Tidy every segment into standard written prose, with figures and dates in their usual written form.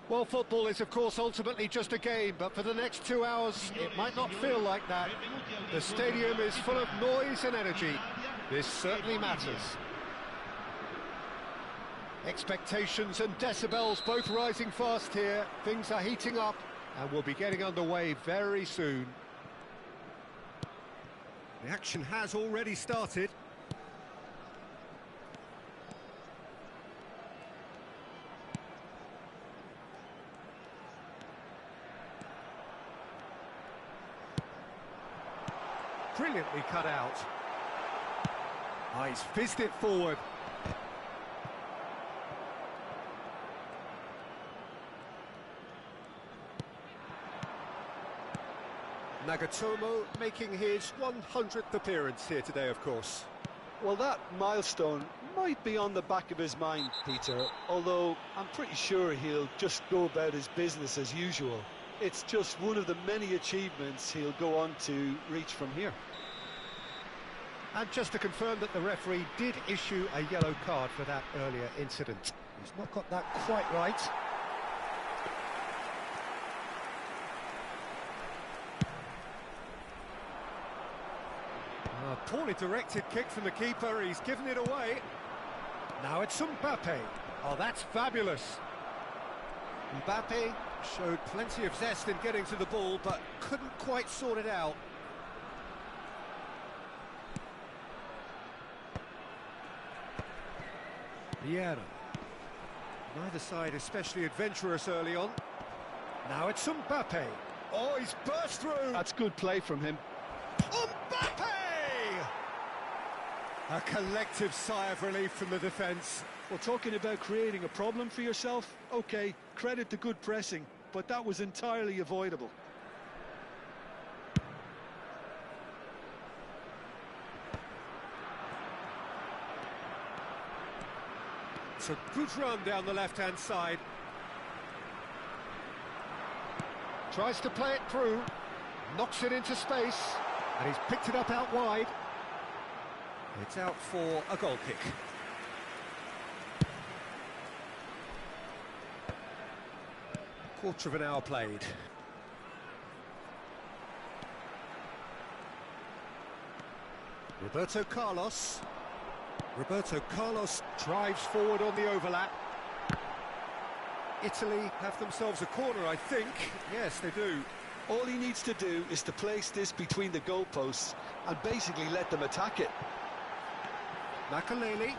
Well, football is, of course, ultimately just a game, but for the next 2 hours, it might not feel like that. The stadium is full of noise and energy. This certainly matters. Expectations and decibels both rising fast here. Things are heating up, and we'll be getting underway very soon. The action has already started. Brilliantly cut out. Oh, he's fizzed it forward. Nagatomo making his 100th appearance here today, of course. Well, that milestone might be on the back of his mind, Peter, although I'm pretty sure he'll just go about his business as usual. It's just one of the many achievements he'll go on to reach from here. And just to confirm that the referee did issue a yellow card for that earlier incident. He's not got that quite right. A poorly directed kick from the keeper, he's given it away. Now it's Mbappe. Oh, that's fabulous. Mbappe showed plenty of zest in getting to the ball, but couldn't quite sort it out. Vieira. Neither side especially adventurous early on. Now it's Mbappe. Oh, he's burst through. That's good play from him. Mbappe! A collective sigh of relief from the defence. Well, talking about creating a problem for yourself, OK, credit to good pressing, but that was entirely avoidable. It's a good run down the left-hand side. Tries to play it through, knocks it into space, and he's picked it up out wide. It's out for a goal kick. Quarter of an hour played. Roberto Carlos. Roberto Carlos drives forward on the overlap. Italy have themselves a corner, I think. Yes, they do. All he needs to do is to place this between the goalposts and basically let them attack it. Makaleli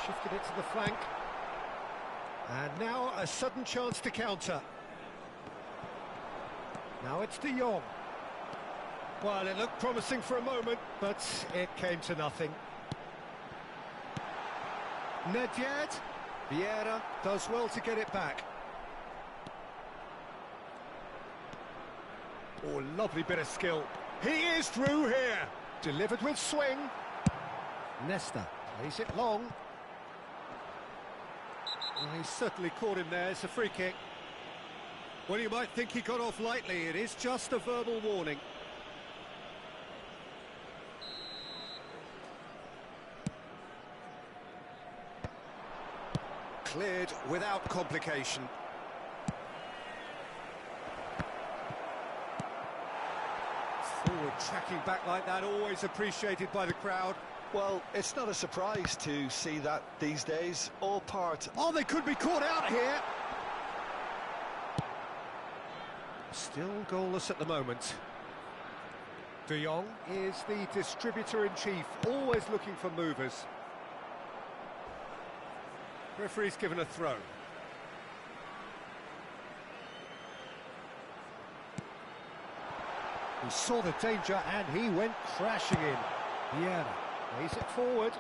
shifted it to the flank. And now a sudden chance to counter. Now it's De Jong. Well, it looked promising for a moment, but it came to nothing. Nedved. Vieira does well to get it back. Oh, lovely bit of skill. He is through here. Delivered with swing. Nesta plays it long. Well, he's certainly caught him there. It's a free kick. Well, you might think he got off lightly. It is just a verbal warning. Cleared without complication. Forward tracking back like that, always appreciated by the crowd. Well, it's not a surprise to see that these days, all part... Oh, they could be caught out here! Still goalless at the moment. De Jong is the distributor-in-chief, always looking for movers. Referee's given a throw. He saw the danger and he went crashing in. Vieira lays it forward.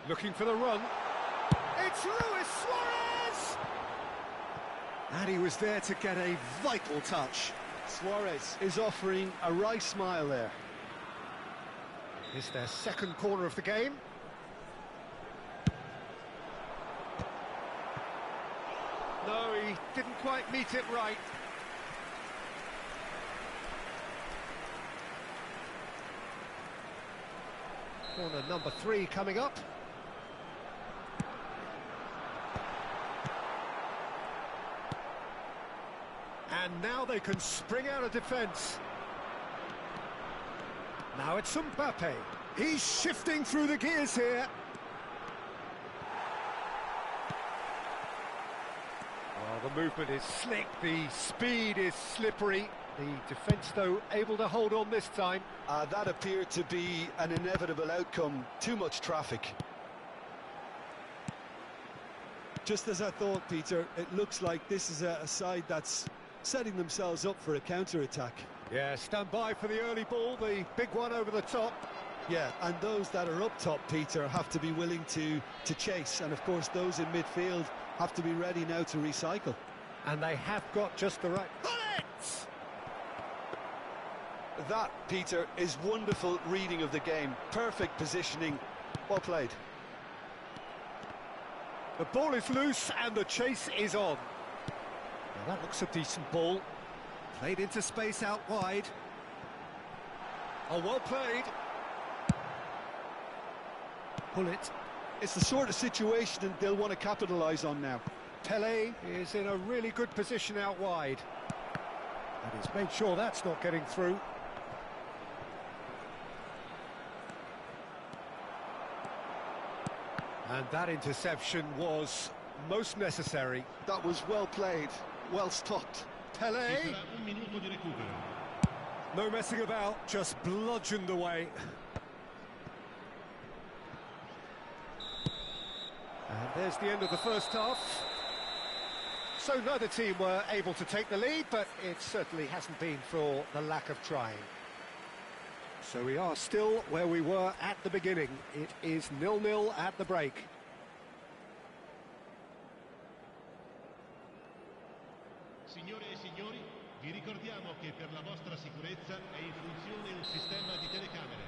Looking for the run. It's Luis Suarez! And he was there to get a vital touch. Suarez is offering a wry smile there. It's their second corner of the game. No, he didn't quite meet it right. Corner number 3 coming up. And now they can spring out of defence. Now it's Mbappe. He's shifting through the gears here. Oh, the movement is slick, the speed is slippery. The defence, though, able to hold on this time. That appeared to be an inevitable outcome. Too much traffic. Just as I thought, Peter, it looks like this is a side that's setting themselves up for a counter-attack. Yeah, stand by for the early ball, the big one over the top. Yeah, and those that are up top, Peter, have to be willing to chase. And, of course, those in midfield have to be ready now to recycle. And they have got just the right... bullets! That, Peter, is wonderful reading of the game. Perfect positioning. Well played. The ball is loose and the chase is on. Now that looks a decent ball. Played into space out wide. Oh, well played. Pull it. It's the sort of situation that they'll want to capitalise on now. Pelé is in a really good position out wide. And he's made sure that's not getting through. And that interception was most necessary. That was well played, well stopped. Pelé. No messing about, just bludgeoned away. And there's the end of the first half. So neither team were able to take the lead, but it certainly hasn't been for the lack of trying. So we are still where we were at the beginning. It is 0-0 at the break. Signore e signori, vi ricordiamo che per la vostra sicurezza è in funzione un sistema di telecamere.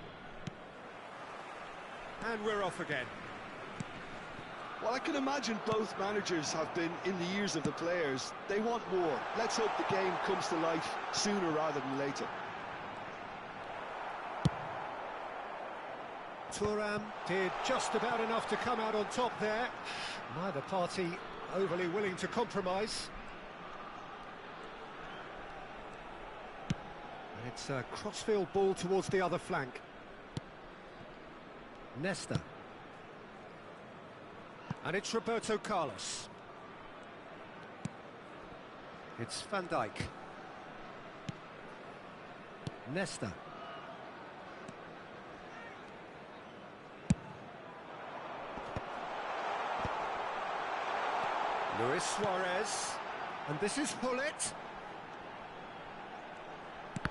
And we're off again. Well, I can imagine both managers have been in the ears of the players. They want more. Let's hope the game comes to life sooner rather than later. Thuram did just about enough to come out on top there. Neither party overly willing to compromise. And it's a crossfield ball towards the other flank. Nesta. And it's Roberto Carlos. It's Van Dijk. Nesta. Luis Suarez. And this is Hullet.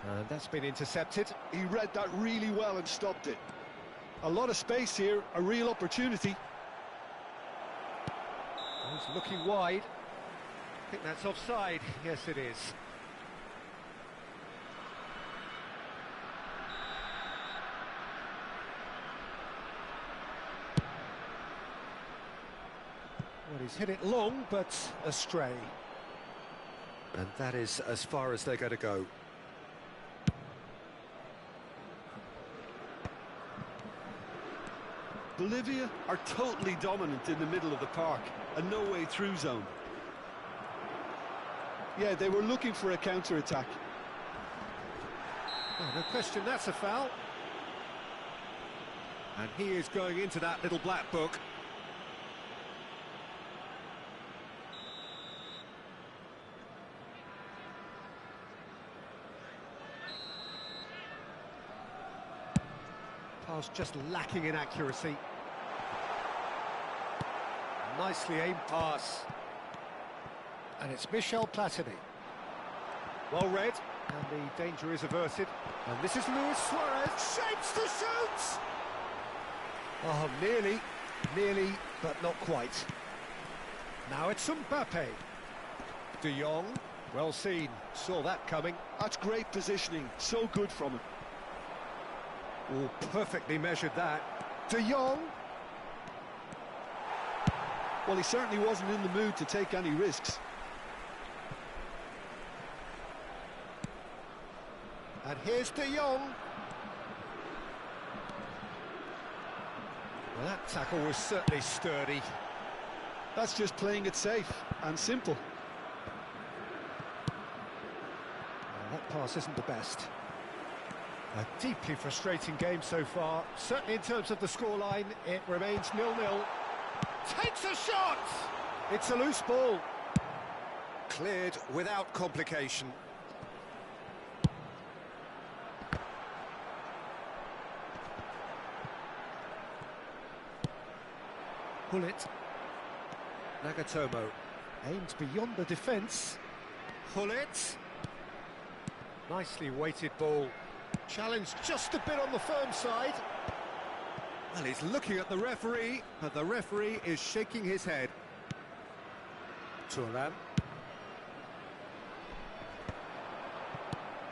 And that's been intercepted. He read that really well and stopped it. A lot of space here, a real opportunity. He's looking wide. I think that's offside. Yes, it is. Well, he's hit it long, but astray. And that is as far as they're going to go. Bolivia are totally dominant in the middle of the park, a no-way through zone. Yeah, they were looking for a counter-attack. Oh, no question, that's a foul. And he is going into that little black book. Pass just lacking in accuracy. Nicely aimed pass. And it's Michel Platini. Well read, and the danger is averted. And this is Luis Suarez, shapes to shoot! Oh, nearly, but not quite. Now it's Mbappe. De Jong, well seen, saw that coming. That's great positioning, so good from him. Oh, perfectly measured that. De Jong. Well, he certainly wasn't in the mood to take any risks. And here's De Jong. Well, that tackle was certainly sturdy. That's just playing it safe and simple. pass isn't the best. A deeply frustrating game so far. Certainly in terms of the scoreline, it remains 0-0. Takes a shot! It's a loose ball. Cleared without complication. Hullet. Nagatomo. Aimed beyond the defence. Hullet. Nicely weighted ball. Challenged just a bit on the firm side. Well, he's looking at the referee, but the referee is shaking his head. Turan.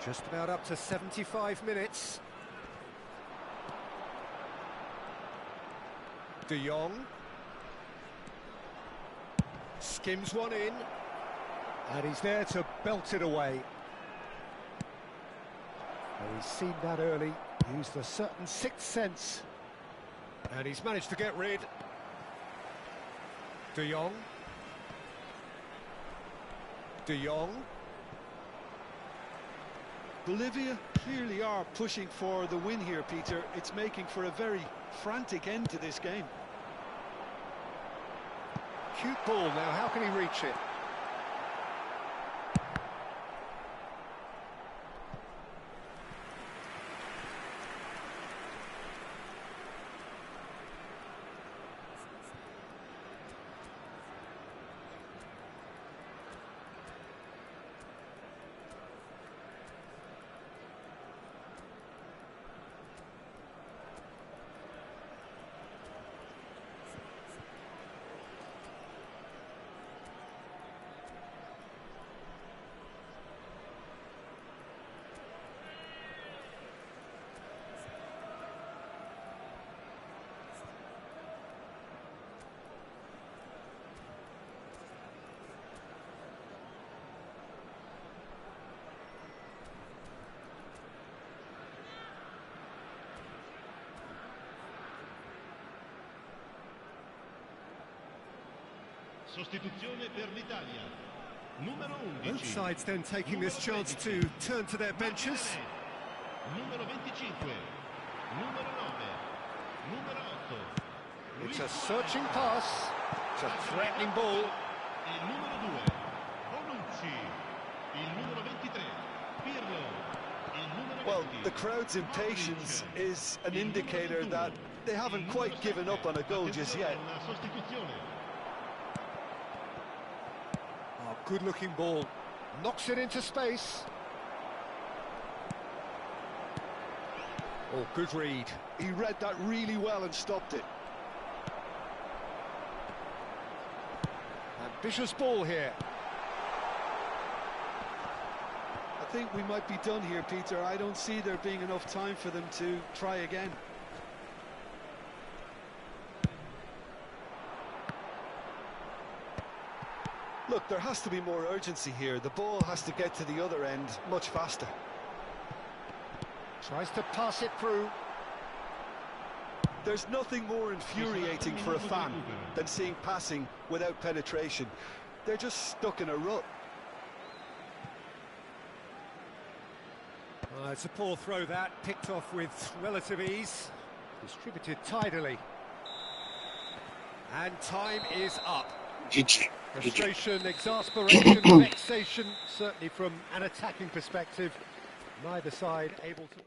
Just about up to 75 minutes. De Jong. Skims one in. And he's there to belt it away. Well, he's seen that early, used a certain sixth sense. And he's managed to get rid. De Jong. De Jong. Bolivia clearly are pushing for the win here, Peter. It's making for a very frantic end to this game. Cute ball now, how can he reach it? Sostituzione per l'Italia. Numero 11. Both sides then taking this chance to turn to their benches. Numero 25. Numero 9. Numero 8. It's a searching pass. It's a threatening ball. Il numero 2. Bonucci. Il numero 23. Pirlo. Il numero 20. Well, the crowd's impatience is an indicator that they haven't quite given up on a goal just yet. Oh, good-looking ball. Knocks it into space. Oh, good read. He read that really well and stopped it. Ambitious ball here. I think we might be done here, Peter. I don't see there being enough time for them to try again. Look, there has to be more urgency here. The ball has to get to the other end much faster. Tries to pass it through. There's nothing more infuriating for a fan than seeing passing without penetration. They're just stuck in a rut. It's a poor throw that, picked off with relative ease. Distributed tidily. And time is up. Frustration, exasperation, vexation, certainly from an attacking perspective. Neither side able to...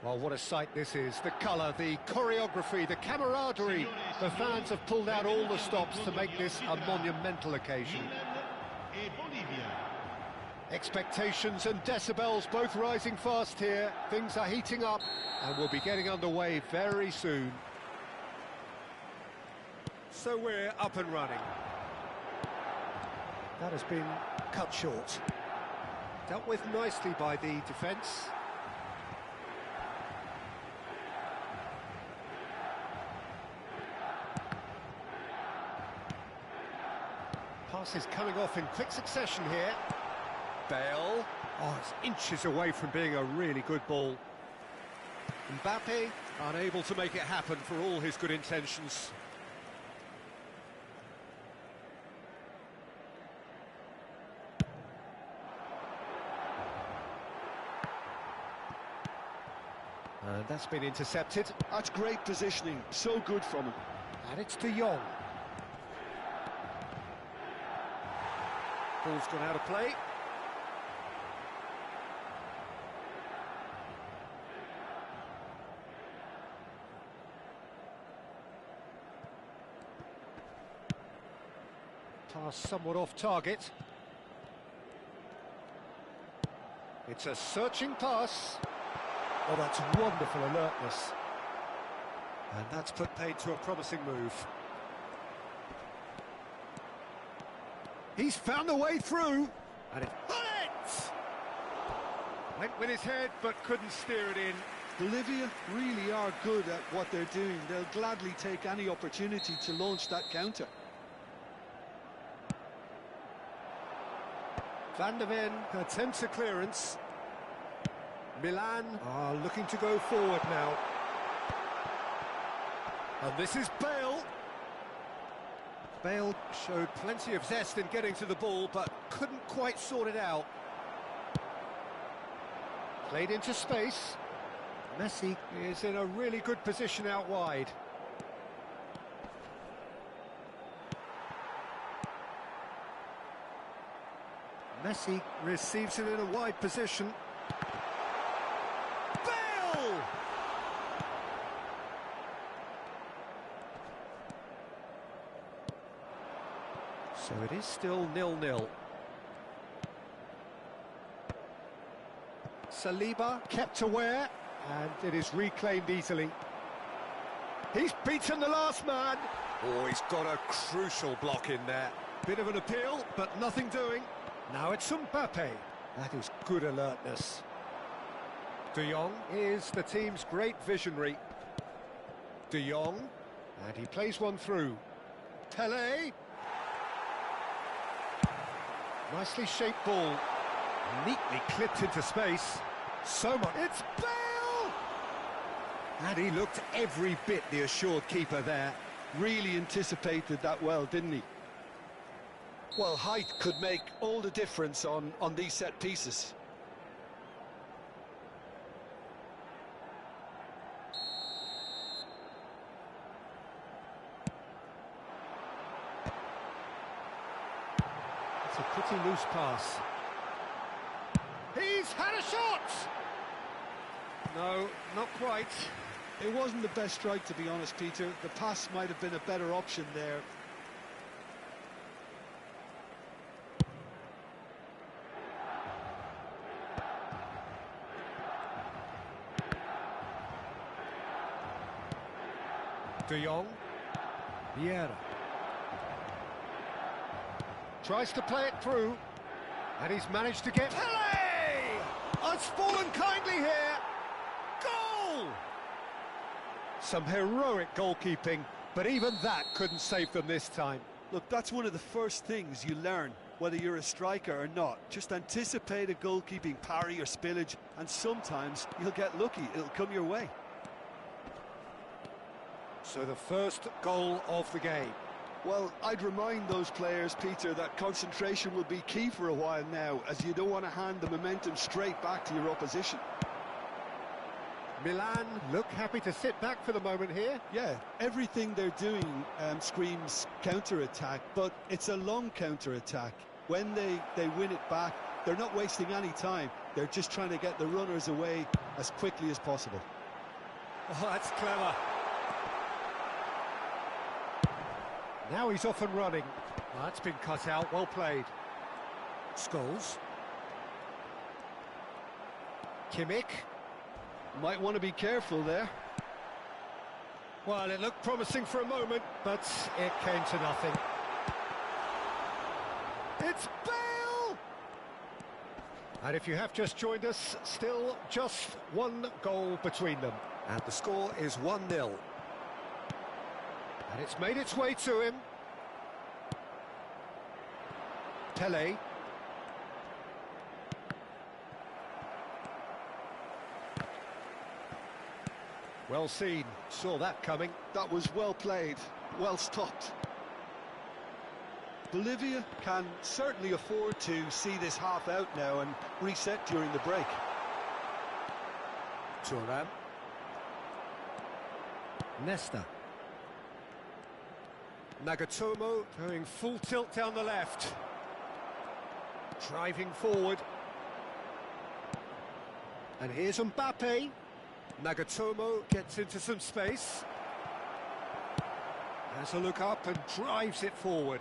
Well, what a sight this is. The colour, the choreography, the camaraderie. The fans have pulled out all the stops to make this a monumental occasion. Expectations and decibels both rising fast here. Things are heating up and we'll be getting underway very soon. So we're up and running. That has been cut short. Dealt with nicely by the defence. Pass is coming off in quick succession here. Bale. Oh, it's inches away from being a really good ball. Mbappe, unable to make it happen for all his good intentions. And that's been intercepted. That's great positioning, so good from him. And it's De Jong. Ball's gone out of play. Pass somewhat off target. It's a searching pass. Oh, that's wonderful alertness. And that's put paid to a promising move. He's found a way through. And it... Went with his head, but couldn't steer it in. Bolivia really are good at what they're doing. They'll gladly take any opportunity to launch that counter. Van der Ven attempts a clearance. Milan are looking to go forward now. And this is Bale. Bale showed plenty of zest in getting to the ball, but couldn't quite sort it out. Played into space. Messi is in a really good position out wide. Messi receives it in a wide position. Bale! So it is still 0-0. Saliba kept aware, and it is reclaimed easily. He's beaten the last man. Oh, he's got a crucial block in there. Bit of an appeal, but nothing doing. Now it's Mbappe. That is good alertness. De Jong is the team's great visionary. De Jong, and he plays one through. Pelé. Nicely shaped ball. Neatly clipped into space. So much. It's Bale! And he looked every bit the assured keeper there. Really anticipated that well, didn't he? Well, height could make all the difference on these set pieces. It's a pretty loose pass. He's had a shot! No, not quite. It wasn't the best strike, to be honest, Peter. The pass might have been a better option there. De Jong. Vieira. Tries to play it through. And he's managed to get... Pelé! It's fallen kindly here. Goal! Some heroic goalkeeping, but even that couldn't save them this time. Look, that's one of the first things you learn, whether you're a striker or not. Just anticipate a goalkeeping parry or spillage, and sometimes you'll get lucky. It'll come your way. So the first goal of the game. Well, I'd remind those players, Peter, that concentration will be key for a while now, as you don't want to hand the momentum straight back to your opposition. Milan look happy to sit back for the moment here. Yeah, everything they're doing screams counter-attack, but it's a long counter-attack. When they win it back, they're not wasting any time. They're just trying to get the runners away as quickly as possible. Oh, that's clever. Now he's off and running. Oh, that's been cut out, well played. Scholes. Kimmich. Might want to be careful there. Well, it looked promising for a moment, but it came to nothing. It's Bale! And if you have just joined us, still just one goal between them. And the score is 1-0. And it's made its way to him. Pele. Well seen, saw that coming. That was well played, well stopped. Bolivia can certainly afford to see this half out now and reset during the break. Thuram. Nesta. Nagatomo going full tilt down the left. Driving forward. And here's Mbappe. Nagatomo gets into some space. Has a look up and drives it forward.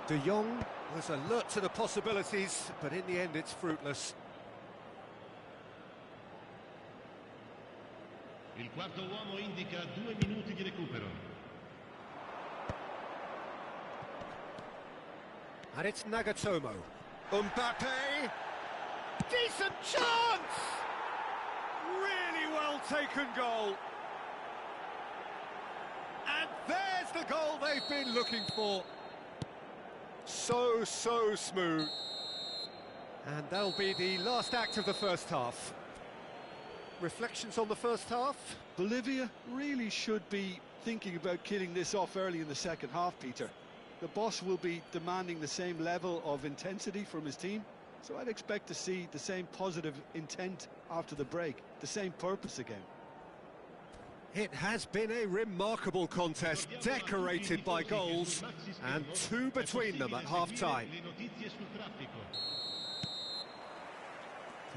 De Jong was alert to the possibilities, but in the end it's fruitless. Il quarto uomo indica 2 minuti di recupero. And it's Nagatomo. Mbappe! Decent chance! Really well taken goal. And there's the goal they've been looking for. So smooth. And that'll be the last act of the first half. Reflections on the first half? Bolivia really should be thinking about killing this off early in the second half, Peter. The boss will be demanding the same level of intensity from his team, so I'd expect to see the same positive intent after the break, the same purpose again. It has been a remarkable contest, decorated by goals, and 2 between them at half-time.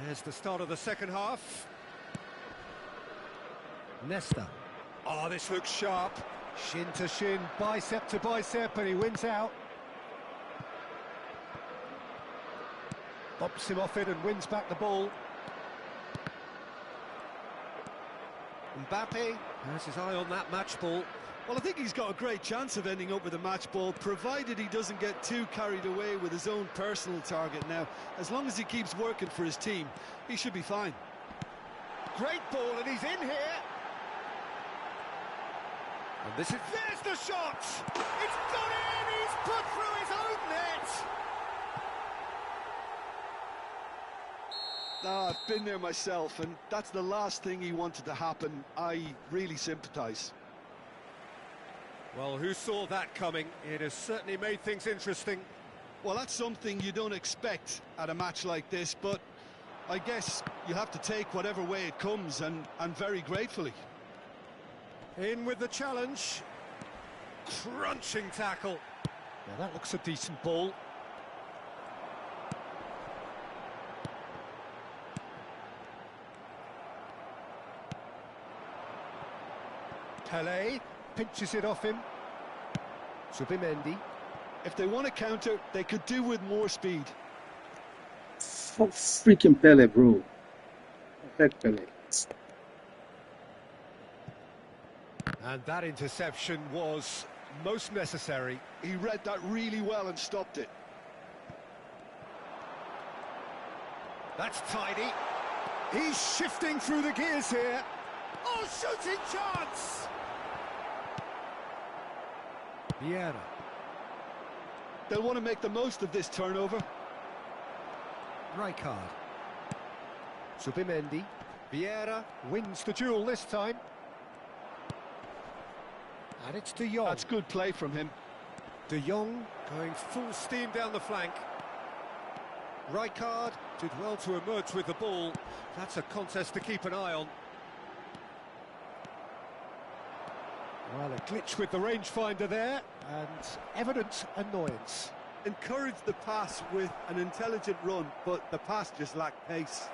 There's the start of the second half. Nesta. Oh, this looks sharp. Shin to shin, bicep to bicep, and he wins out. Bumps him off it and wins back the ball. Mbappe has his eye on that match ball. Well, I think he's got a great chance of ending up with a match ball, provided he doesn't get too carried away with his own personal target now. As long as he keeps working for his team, he should be fine. Great ball, and he's in here. And there's the shot! It's gone in! He's put through his own net! I've been there myself, and that's the last thing he wanted to happen. I really sympathise. Well, who saw that coming? It has certainly made things interesting. Well, that's something you don't expect at a match like this, but I guess you have to take whatever way it comes, and very gratefully. In with the challenge. Crunching tackle. Now that looks a decent ball. Pele pinches it off him. Subimendi. If they want to counter, they could do with more speed. Fuck freaking Pele, bro. Heck Pele. And that interception was most necessary. He read that really well and stopped it. That's tidy. He's shifting through the gears here. Oh, shooting chance! Vieira. They'll want to make the most of this turnover. Rijkaard. Subimendi. Vieira wins the duel this time. And it's De Jong. That's good play from him. De Jong going full steam down the flank. Rijkaard did well to emerge with the ball. That's a contest to keep an eye on. Well, a glitch with the rangefinder there, and evident annoyance. Encouraged the pass with an intelligent run, but the pass just lacked pace.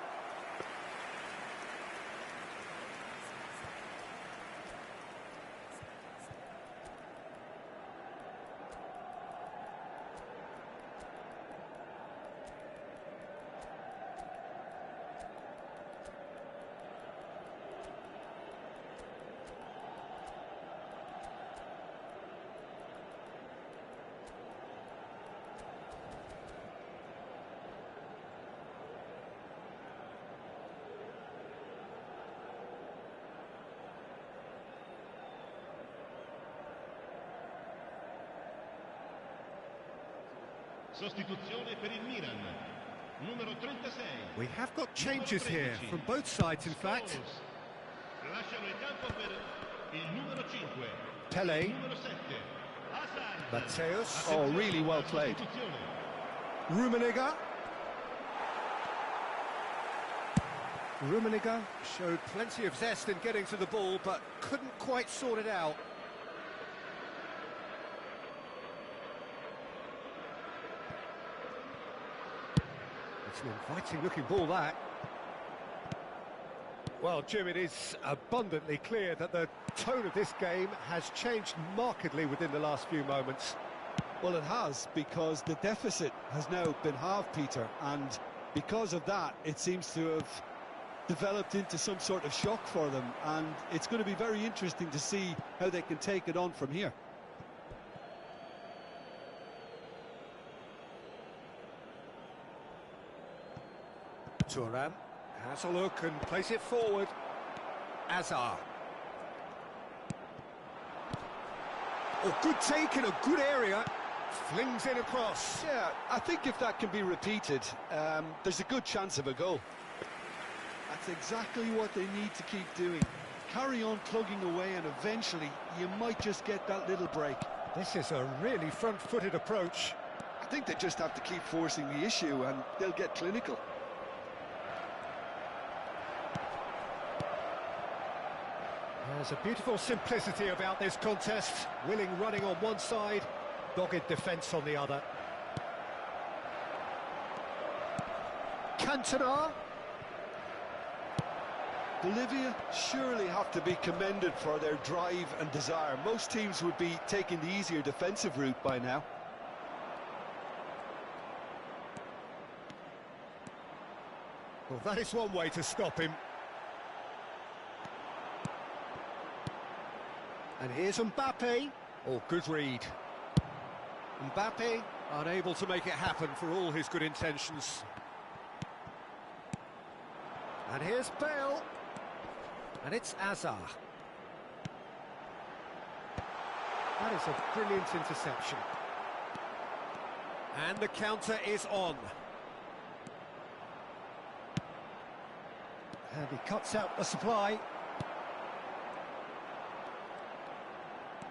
Sostituzione per il Milan. Numero 36. We have got changes here from both sides, in fact. Lasciano il campo per il numero 5. Pele. Il numero 7. Hazard. Mateus. Oh, really well played. Rummenigge. Rummenigge showed plenty of zest in getting to the ball, but couldn't quite sort it out. It's an inviting-looking ball, that. Well, Jim, it is abundantly clear that the tone of this game has changed markedly within the last few moments. Well, it has, because the deficit has now been halved, Peter, and because of that, it seems to have developed into some sort of shock for them, and it's going to be very interesting to see how they can take it on from here. Thuram has a look and plays it forward. Hazard. Oh, good take in a good area. Flings it across. Yeah, I think if that can be repeated, there's a good chance of a goal. That's exactly what they need to keep doing. Carry on plugging away, and eventually you might just get that little break. This is a really front-footed approach. I think they just have to keep forcing the issue, and they'll get clinical. There's a beautiful simplicity about this contest. Willing running on one side, dogged defence on the other. Cantona. Bolivia surely have to be commended for their drive and desire. Most teams would be taking the easier defensive route by now. Well, that is one way to stop him. And here's Mbappe. Oh, good read. Mbappe unable to make it happen for all his good intentions. And here's Bale. And it's Hazard. That is a brilliant interception. And the counter is on. And he cuts out the supply.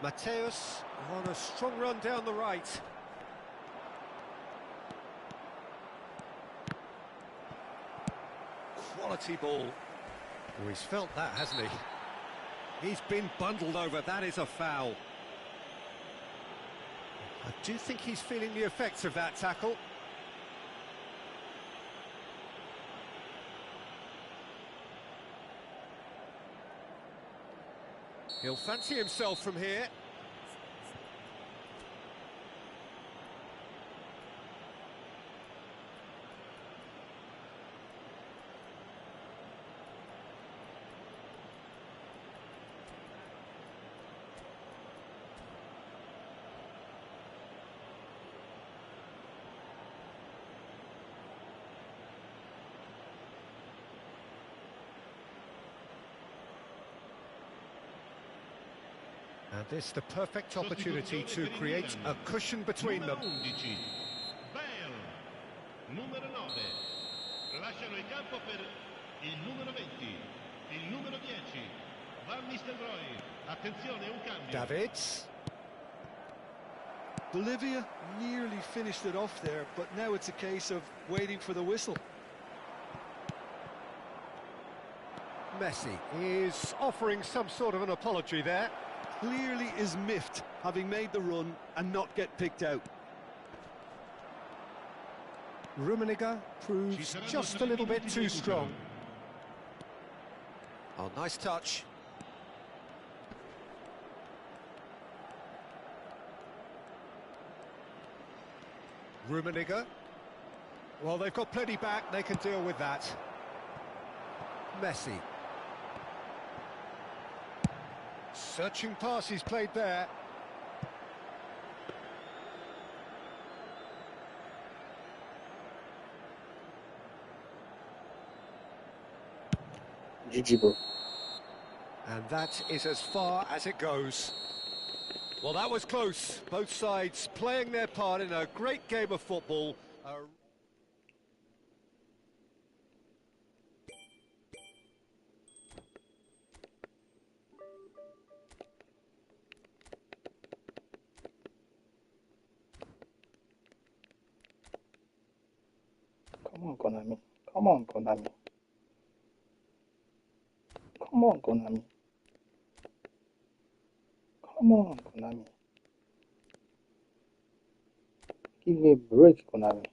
Mateus on a strong run down the right. Quality ball. Oh, he's felt that, hasn't he? He's been bundled over. That is a foul. I do think he's feeling the effects of that tackle. He'll fancy himself from here. And this the perfect opportunity to create a cushion between them. Numero 11. Bale. Numero 9. Lasciano il campo per il numero 20. Il numero 10. Van Nistelrooy. Attenzione, un cambio. Davids. Bolivia nearly finished it off there, but now it's a case of waiting for the whistle. Messi is offering some sort of an apology there. Clearly is miffed, having made the run and not get picked out. Rummenigge proves just a little bit too strong. Oh, nice touch. Rummenigge. Well, they've got plenty back, they can deal with that. Messi. Searching pass he's played there. GG, bro. And that is as far as it goes. Well, that was close. Both sides playing their part in a great game of football. Come on, Konami. Come on, Konami. Come on, Konami. Come on, Konami. Give me a break, Konami.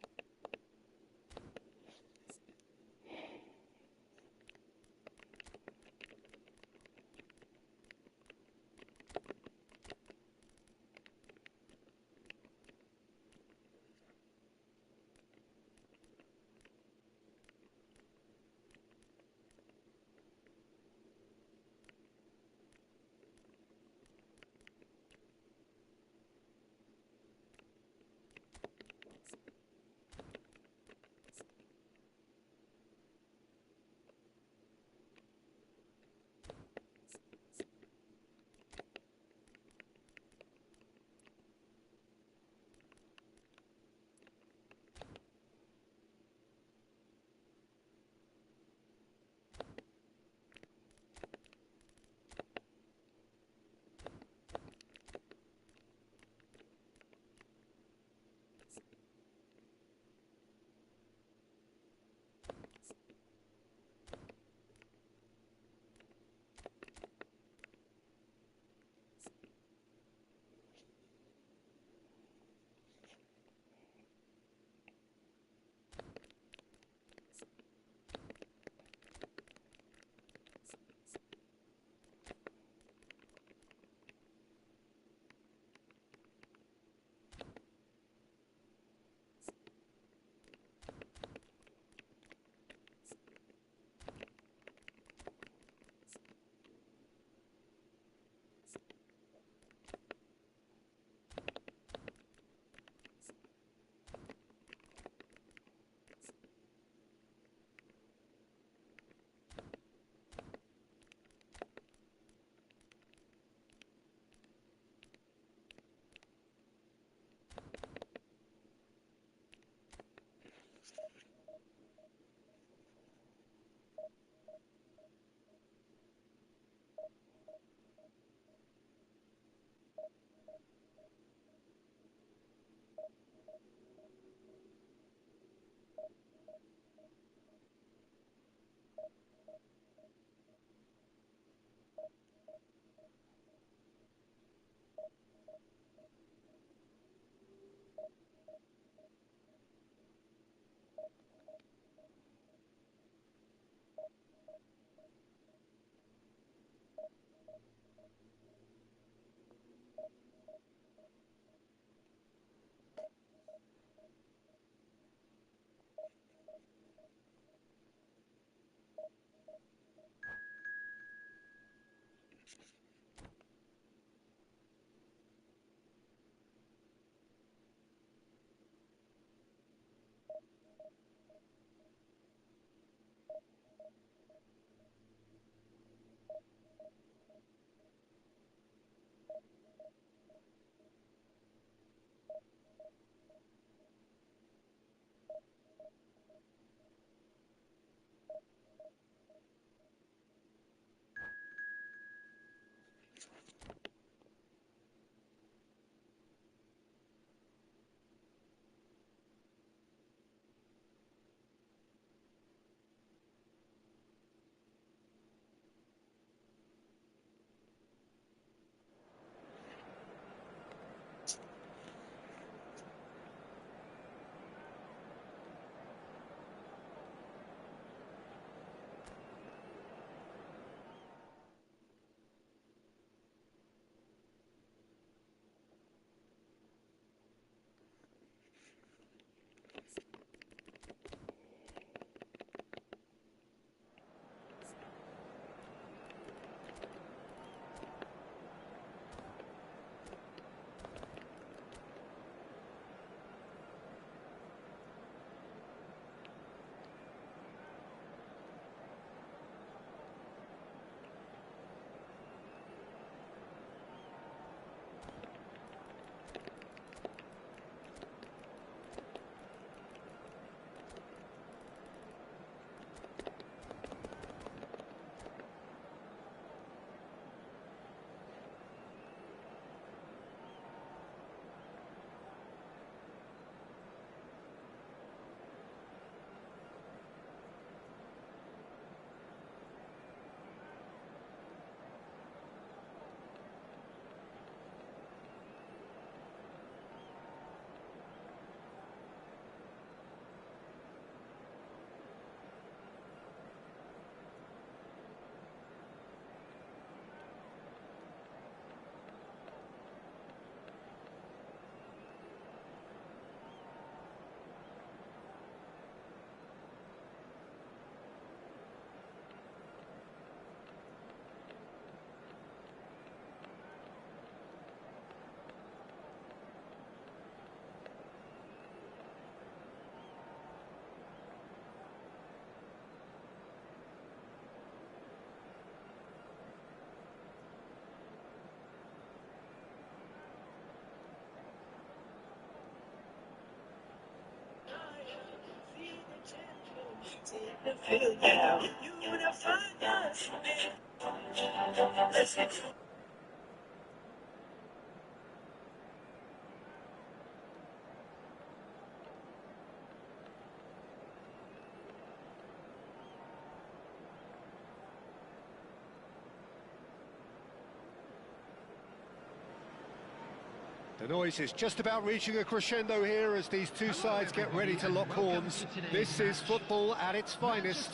The noise is just about reaching a crescendo here as these two sides get ready to lock horns. This is football at its finest.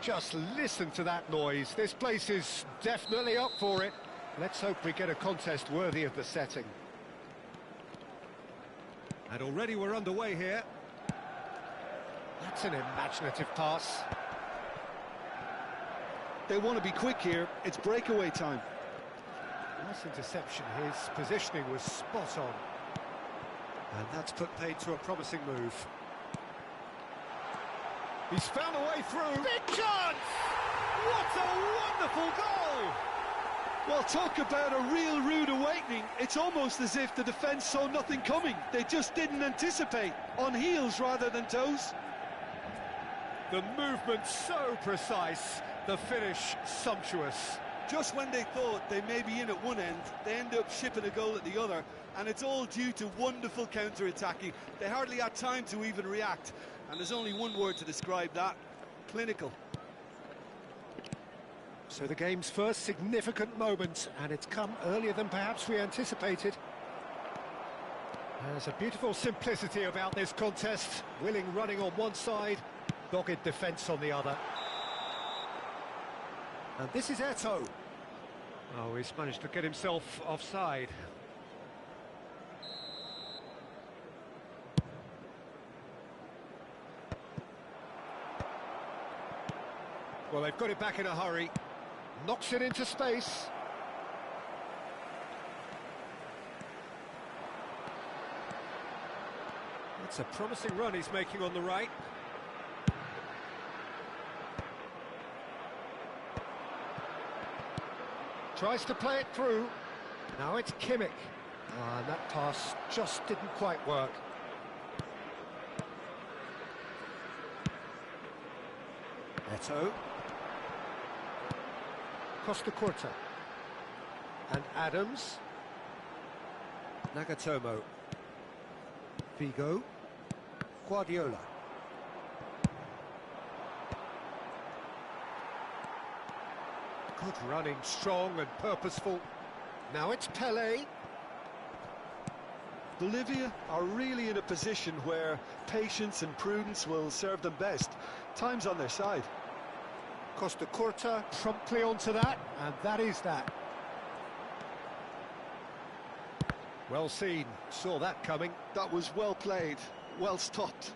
Just listen to that noise. This place is definitely up for it. Let's hope we get a contest worthy of the setting. And already we're underway here. That's an imaginative pass. They want to be quick here. It's breakaway time. Nice interception. His positioning was spot on. And that's put paid to a promising move. He's found a way through. Big chance! What a wonderful goal! Well, talk about a real rude awakening. It's almost as if the defence saw nothing coming. They just didn't anticipate. On heels rather than toes. The movement so precise, the finish sumptuous. Just when they thought they may be in at one end, they end up shipping a goal at the other, and it's all due to wonderful counter-attacking. They hardly had time to even react, and there's only one word to describe that: clinical. So the game's first significant moment, and it's come earlier than perhaps we anticipated. There's a beautiful simplicity about this contest. Willing running on one side, dogged defence on the other. And this is Eto'o. Oh, he's managed to get himself offside. Well, they've got it back in a hurry. Knocks it into space. That's a promising run he's making on the right. Tries to play it through. Now it's Kimmich. And that pass just didn't quite work. Eto'o. Costa Curta. And Adams. Nagatomo. Figo. Guardiola. Good running, strong and purposeful. Now it's Pelé. Bolivia are really in a position where patience and prudence will serve them best. Time's on their side. Costa Curta promptly onto that, and that is that. Well seen, saw that coming. That was well played, well stopped.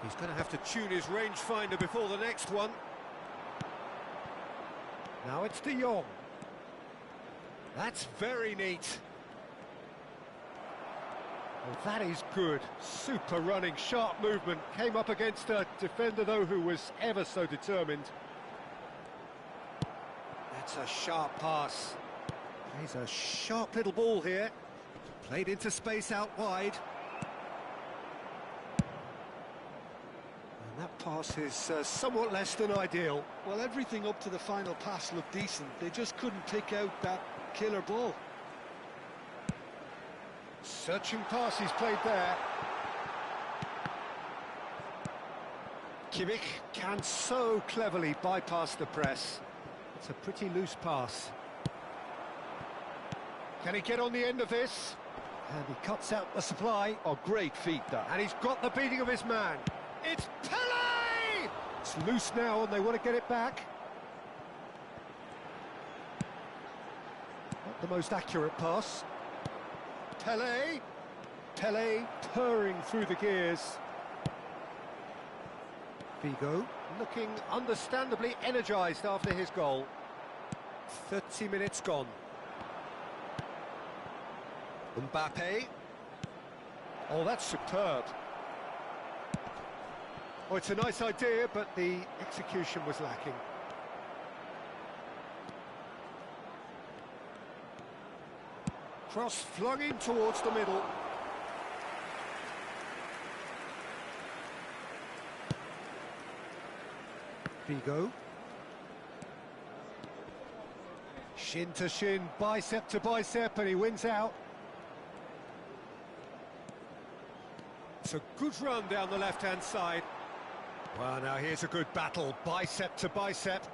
He's going to have to tune his rangefinder before the next one. Now it's De Jong. That's very neat. Well, that is good. Super running, sharp movement. Came up against a defender, though, who was ever so determined. That's a sharp pass. He's a sharp little ball here. Played into space out wide. And that pass is somewhat less than ideal. Well, everything up to the final pass looked decent. They just couldn't pick out that killer ball. Searching pass he's played there. Kimmich can so cleverly bypass the press. It's a pretty loose pass. Can he get on the end of this? And he cuts out the supply. Oh, great feat, that. And he's got the beating of his man. It's Pelé! It's loose now and they want to get it back. Not the most accurate pass. Pelé purring through the gears. Figo looking understandably energised after his goal. 30 minutes gone. Mbappe. Oh, that's superb. Oh, it's a nice idea, but the execution was lacking. Cross flung in towards the middle. Figo. Shin to shin, bicep to bicep, and he wins out. It's a good run down the left-hand side. Well, now here's a good battle, bicep to bicep.